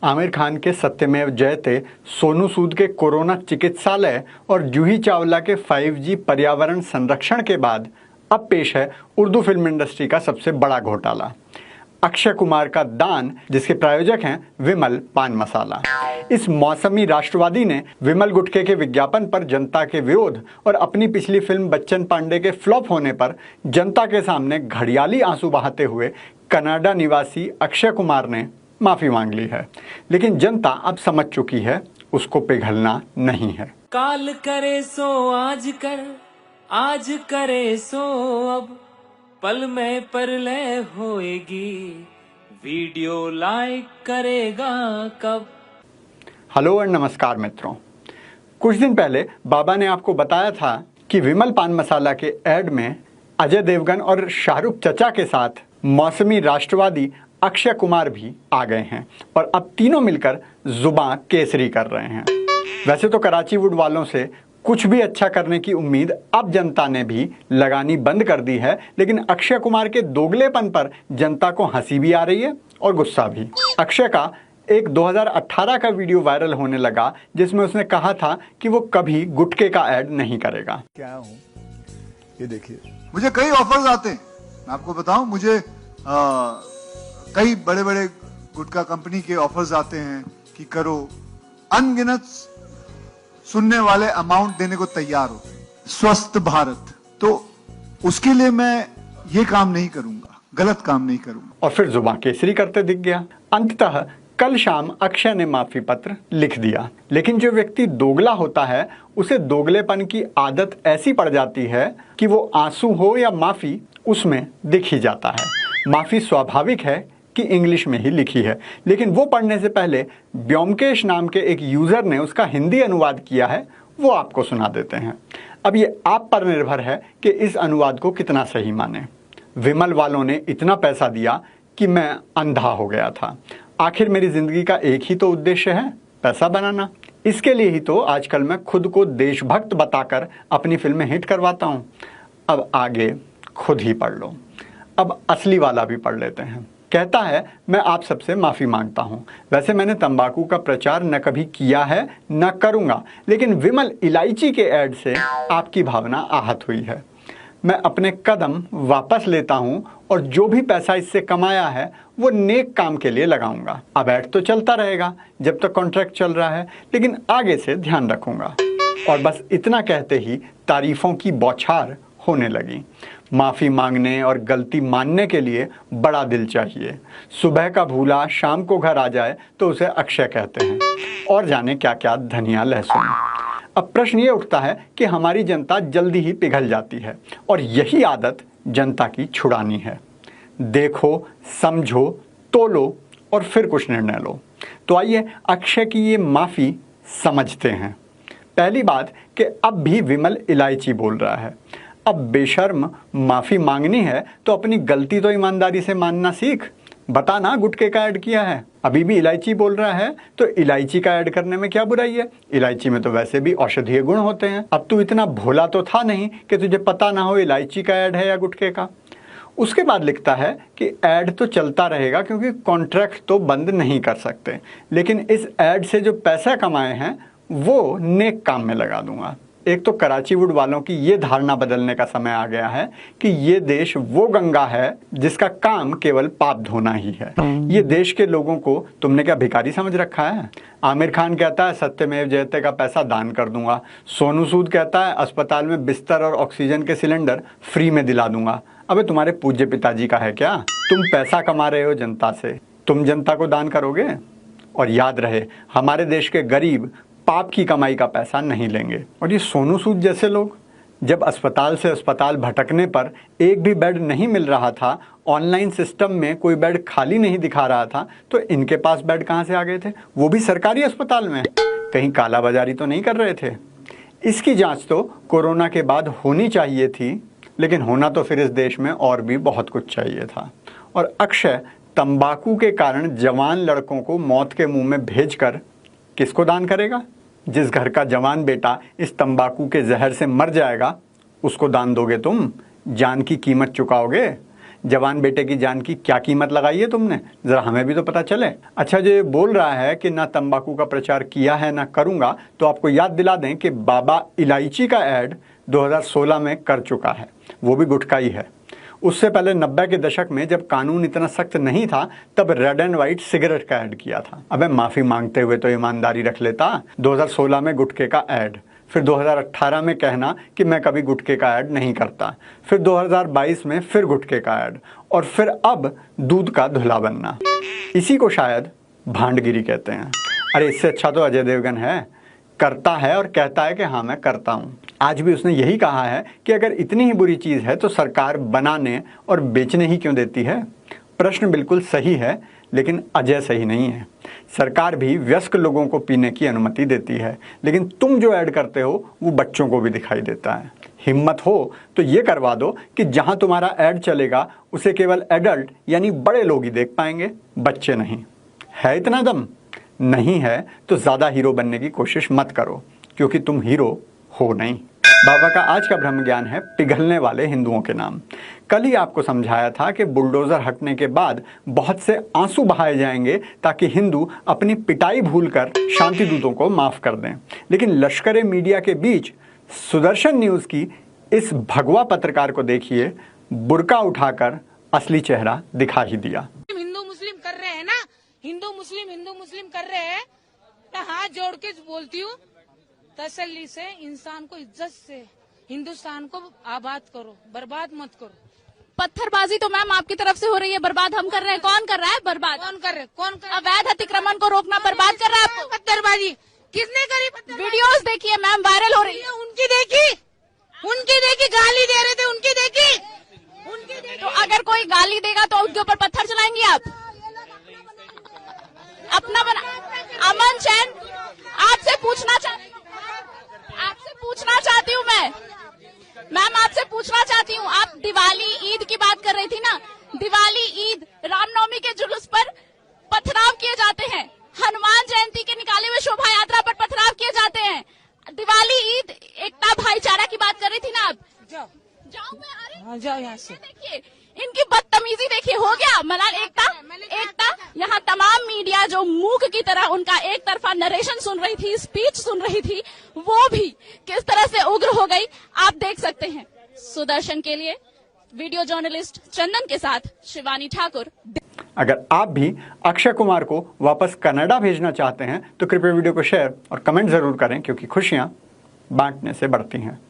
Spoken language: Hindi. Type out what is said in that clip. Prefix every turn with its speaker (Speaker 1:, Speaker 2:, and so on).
Speaker 1: आमिर खान के सत्यमेव जयते, सोनू सूद के कोरोना चिकित्सालय और जूही चावला के 5G पर्यावरण संरक्षण के बाद अब पेश है उर्दू फिल्म इंडस्ट्री का सबसे बड़ा घोटाला, अक्षय कुमार का दान, जिसके प्रायोजक हैं विमल पान मसाला। इस मौसमी राष्ट्रवादी ने विमल गुटखे के विज्ञापन पर जनता के विरोध और अपनी पिछली फिल्म बच्चन पांडे के फ्लॉप होने पर जनता के सामने घड़ियाली आंसू बहाते हुए कनाडा निवासी अक्षय कुमार ने माफी मांग ली है। लेकिन जनता अब समझ चुकी है उसको पिघलना नहीं है।
Speaker 2: काल करे सो आज कर, आज करे सो अब, पल में परलय होएगी, वीडियो लाइक करेगा कब।
Speaker 1: हेलो और नमस्कार मित्रों, कुछ दिन पहले बाबा ने आपको बताया था कि विमल पान मसाला के एड में अजय देवगन और शाहरुख चचा के साथ मौसमी राष्ट्रवादी अक्षय कुमार भी आ गए हैं और अब तीनों मिलकर जुबां केसरी कर रहे हैं। वैसे तो कराची वुड वालों से कुछ भी अच्छा करने की उम्मीद अब जनता ने भी लगानी बंद कर दी है, लेकिन अक्षय कुमार के दोगलेपन पर जनता को हंसी भी आ रही है और गुस्सा भी। अक्षय का एक 2018 का वीडियो वायरल होने लगा जिसमें उसने कहा था कि वो कभी गुटखे का ऐड नहीं करेगा।
Speaker 3: क्या हूँ ये देखिए, मुझे कई ऑफर्स आते हैं, मैं आपको बताऊं, मुझे कई बड़े बड़े गुटखा कंपनी के ऑफर्स आते हैं कि करो, अनगिनत सुनने वाले अमाउंट देने को तैयार हो। स्वस्थ भारत, तो उसके लिए मैं ये काम नहीं करूंगा, गलत काम नहीं करूंगा।
Speaker 1: और फिर जुबां केसरी करते दिख गया। अंततः कल शाम अक्षय ने माफी पत्र लिख दिया, लेकिन जो व्यक्ति दोगला होता है उसे दोगलेपन की आदत ऐसी पड़ जाती है कि वो आंसू हो या माफी उसमें दिख ही जाता है। माफी स्वाभाविक है कि इंग्लिश में ही लिखी है, लेकिन वो पढ़ने से पहले व्योमकेश नाम के एक यूजर ने उसका हिंदी अनुवाद किया है, वो आपको सुना देते हैं। अब ये आप पर निर्भर है कि इस अनुवाद को कितना सही माने। विमल वालों ने इतना पैसा दिया कि मैं अंधा हो गया था। आखिर मेरी जिंदगी का एक ही तो उद्देश्य है, पैसा बनाना। इसके लिए ही तो आजकल मैं खुद को देशभक्त बताकर अपनी फिल्में हिट करवाता हूँ। अब आगे खुद ही पढ़ लो। अब असली वाला भी पढ़ लेते हैं। कहता है, मैं आप सबसे माफ़ी मांगता हूँ। वैसे मैंने तंबाकू का प्रचार न कभी किया है न करूँगा, लेकिन विमल इलायची के ऐड से आपकी भावना आहत हुई है। मैं अपने कदम वापस लेता हूँ और जो भी पैसा इससे कमाया है वो नेक काम के लिए लगाऊंगा। अब ऐड तो चलता रहेगा जब तक कॉन्ट्रैक्ट चल रहा है, लेकिन आगे से ध्यान रखूंगा। और बस इतना कहते ही तारीफों की बौछार होने लगी। माफ़ी मांगने और गलती मानने के लिए बड़ा दिल चाहिए। सुबह का भूला शाम को घर आ जाए तो उसे अक्षय कहते हैं, और जाने क्या क्या धनिया लहसुन। अब प्रश्न ये उठता है कि हमारी जनता जल्दी ही पिघल जाती है और यही आदत जनता की छुड़ानी है। देखो, समझो, तोलो और फिर कुछ निर्णय लो। तो आइए अक्षय की ये माफ़ी समझते हैं। पहली बात कि अब भी विमल इलायची बोल रहा है। अब बेशर्म माफ़ी मांगनी है तो अपनी गलती तो ईमानदारी से मानना सीख। बता ना, गुटखे का ऐड किया है, अभी भी इलायची बोल रहा है तो इलायची का ऐड करने में क्या बुराई है? इलायची में तो वैसे भी औषधीय गुण होते हैं। अब तू इतना भोला तो था नहीं कि तुझे पता ना हो इलायची का ऐड है या गुटखे का। उसके बाद लिखता है कि ऐड तो चलता रहेगा क्योंकि कॉन्ट्रैक्ट तो बंद नहीं कर सकते, लेकिन इस ऐड से जो पैसा कमाए हैं वो नेक काम में लगा दूंगा। एक तो कराची वुड वालों की ये धारणा बदलने का समय आ गया है कि ये देश वो गंगा है जिसका काम केवल पाप धोना ही है। ये देश के लोगों को तुमने क्या भिखारी समझ रखा है? आमिर खान कहता है सत्यमेव जयते का पैसा दान कर दूंगा। सोनू सूद कहता है अस्पताल में बिस्तर और ऑक्सीजन के सिलेंडर फ्री में दिला दूंगा। अबे तुम्हारे पूज्य पिताजी का है क्या? तुम पैसा कमा रहे हो जनता से, तुम जनता को दान करोगे? और याद रहे, हमारे देश के गरीब पाप की कमाई का पैसा नहीं लेंगे। और ये सोनू सूद जैसे लोग जब अस्पताल से अस्पताल भटकने पर एक भी बेड नहीं मिल रहा था, ऑनलाइन सिस्टम में कोई बेड खाली नहीं दिखा रहा था, तो इनके पास बेड कहाँ से आ गए थे? वो भी सरकारी अस्पताल में। कहीं कालाबाजारी तो नहीं कर रहे थे? इसकी जांच तो कोरोना के बाद होनी चाहिए थी, लेकिन होना तो फिर इस देश में और भी बहुत कुछ चाहिए था। और अक्षय तंबाकू के कारण जवान लड़कों को मौत के मुंह में भेजकर किसको दान करेगा? जिस घर का जवान बेटा इस तंबाकू के जहर से मर जाएगा उसको दान दोगे तुम? जान की कीमत चुकाओगे? जवान बेटे की जान की क्या कीमत लगाई है तुमने, जरा हमें भी तो पता चले। अच्छा, जो ये बोल रहा है कि ना तंबाकू का प्रचार किया है ना करूंगा, तो आपको याद दिला दें कि बाबा इलायची का ऐड 2016 में कर चुका है, वो भी गुटखा ही है। उससे पहले 90 के दशक में जब कानून इतना सख्त नहीं था, तब रेड एंड व्हाइट सिगरेट का ऐड किया था। अबे माफी मांगते हुए तो ईमानदारी रख लेता। 2016 में गुटखे का ऐड, फिर 2018 में कहना कि मैं कभी गुटखे का ऐड नहीं करता, फिर 2022 में फिर गुटखे का ऐड, और फिर अब दूध का धुला बनना। इसी को शायद भांडगिरी कहते हैं। अरे इससे अच्छा तो अजय देवगन है, करता है और कहता है कि हाँ मैं करता हूँ। आज भी उसने यही कहा है कि अगर इतनी ही बुरी चीज़ है तो सरकार बनाने और बेचने ही क्यों देती है। प्रश्न बिल्कुल सही है, लेकिन अजय सही नहीं है। सरकार भी वयस्क लोगों को पीने की अनुमति देती है, लेकिन तुम जो ऐड करते हो वो बच्चों को भी दिखाई देता है। हिम्मत हो तो ये करवा दो कि जहां तुम्हारा ऐड चलेगा उसे केवल एडल्ट यानी बड़े लोग ही देख पाएंगे, बच्चे नहीं। है इतना दम? नहीं है तो ज़्यादा हीरो बनने की कोशिश मत करो, क्योंकि तुम हीरो हो नहीं। बाबा का आज का ब्रह्म ज्ञान है पिघलने वाले हिंदुओं के नाम। कल ही आपको समझाया था कि बुलडोजर हटने के बाद बहुत से आंसू बहाए जाएंगे ताकि हिंदू अपनी पिटाई भूलकर शांति दूतों को माफ कर दें। लेकिन लश्करे मीडिया के बीच सुदर्शन न्यूज की इस भगवा पत्रकार को देखिए, बुर्का उठाकर असली चेहरा दिखा ही दिया।
Speaker 4: हिंदू मुस्लिम कर रहे हैं ना, हिंदू मुस्लिम कर रहे हैं, तो हाथ जोड़ के बोलती हूँ, तसल्ली से इंसान को इज्जत से हिंदुस्तान को आबाद करो, बर्बाद मत करो।
Speaker 5: पत्थरबाजी तो मैम आपकी तरफ से हो रही है, बर्बाद हम कर रहे हैं। कौन कर रहा है बर्बाद?
Speaker 4: कौन कर रहे?
Speaker 5: अवैध अतिक्रमण को रोकना बर्बाद कर रहा है आपको।
Speaker 4: पत्थरबाजी किसने करी?
Speaker 5: वीडियोस देखिए मैम, वायरल हो रही है।
Speaker 4: उनकी देखी गाली दे रहे थे, उनकी देखी।
Speaker 5: तो अगर कोई गाली देगा तो उनके ऊपर पत्थर चलाएंगे आप? अपना बना अमन चैन, आपसे पूछना चाहती हूँ मैम आपसे पूछना चाहती हूँ, आप दिवाली ईद की बात कर रही थी ना, दिवाली ईद रामनवमी के जुलूस पर पथराव किए जाते हैं, हनुमान जयंती के निकाले हुए शोभा यात्रा पर पथराव किए जाते हैं। दिवाली ईद एकता भाईचारा की बात कर रही थी ना आप? जाओ मैं, अरे
Speaker 4: जाओ यहाँ से।
Speaker 5: देखिए इनकी बदतमीजी देखिए, हो गया मलाल एकता। यहाँ तमाम मीडिया जो मूक की तरह उनका एक तरफा नरेशन सुन रही थी, स्पीच सुन रही थी, वो भी किस तरह से उग्र हो गई आप देख सकते हैं। सुदर्शन के लिए वीडियो जर्नलिस्ट चंदन के साथ शिवानी ठाकुर।
Speaker 1: अगर आप भी अक्षय कुमार को वापस कनाडा भेजना चाहते हैं तो कृपया वीडियो को शेयर और कमेंट जरूर करें, क्योंकि खुशियां बांटने से बढ़ती हैं।